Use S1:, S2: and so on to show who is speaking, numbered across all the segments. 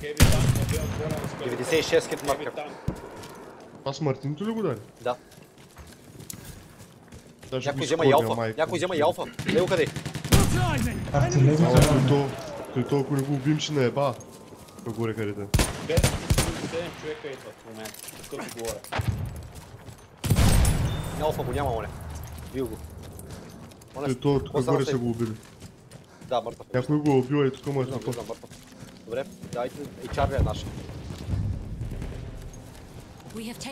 S1: 96 хит маркер.
S2: Това с Мартинто ли го даде?
S1: Да.
S2: Даже
S1: Някой
S2: го
S1: взема и
S2: изкоря,
S1: алфа.
S2: майко.
S1: Някой взема и алфа. Лево къде?
S2: Той толкова не го убим, ще наеба. Нагоре където.
S3: 7 човека идват в момента, като говоря.
S1: Алфа го няма, моля. Бил го.
S2: Той тук горе са го убили.
S1: Да, мъртъв.
S2: Някой го убил и тук му е трупа.
S1: Мъртъв. Добре, дайте и Чарли е наша.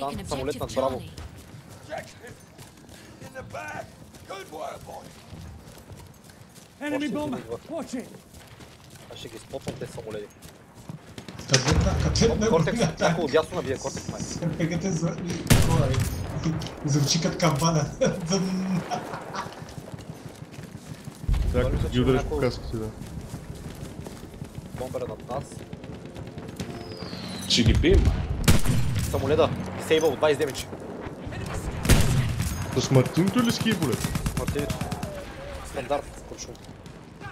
S1: Там самолет над Браво. Аз ще ги спотвам тези самолети. Кортекс, някой отдясно набие Кортекс, май.
S4: РПГ-те звучи като камбана.
S2: Така, ги удариш по каските, да.
S1: Бомбера над нас.
S3: Ще ги бием,
S1: Самолета, сейва от 20 демидж.
S2: С Мартинто или с Кейболет?
S1: Мартинито. Стандарт, куршум.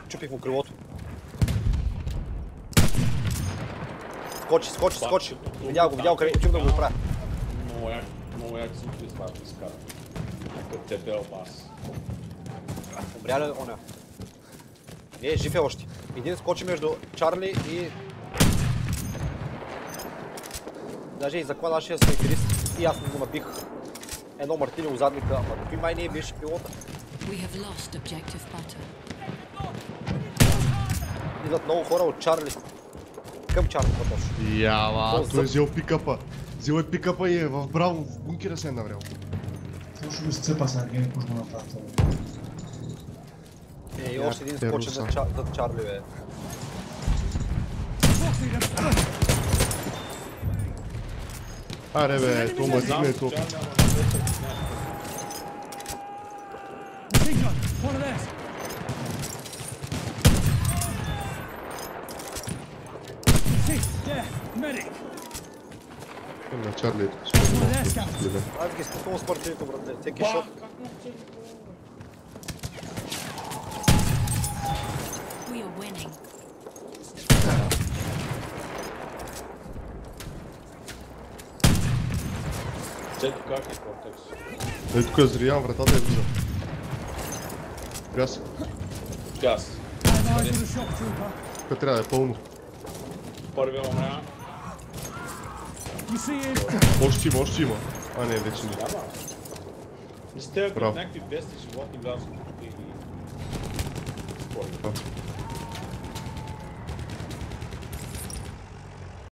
S1: Чупих му крилото. Скочи. Видял къде, чук да го оправя.
S3: Много як звучи това да изкара. Като дебел бас.
S1: Умря ли оня? Не, жив е още. Един скочи между Чарли и... Даже и заква нашия снайперист. И аз не го набих. Едно Мартини у задника, ама той май не беше пилота. Идват много хора от Чарли. Към Чарли по-точно.
S2: Яла, той е взел пикапа. Взел е пикапа и е в Браво, в бункера се е наврял.
S4: Само ще го изцепа сега, не го го направя.
S1: И още един скочи зад Чарли, бе.
S2: Аре бе, то мъзикне е толкова. На Чарли ето.
S1: Аз ги спускам с партието, братле. Всеки шот.
S3: Чето как е Кортекс?
S2: Ей тук зрявам вратата и влизам. Газ.
S3: Газ.
S2: Тук трябва да е пълно.
S3: Първия умря.
S2: Още има. А не, вече не.
S3: Няма. Не сте
S2: Браво.
S3: някакви бести животни влязат и...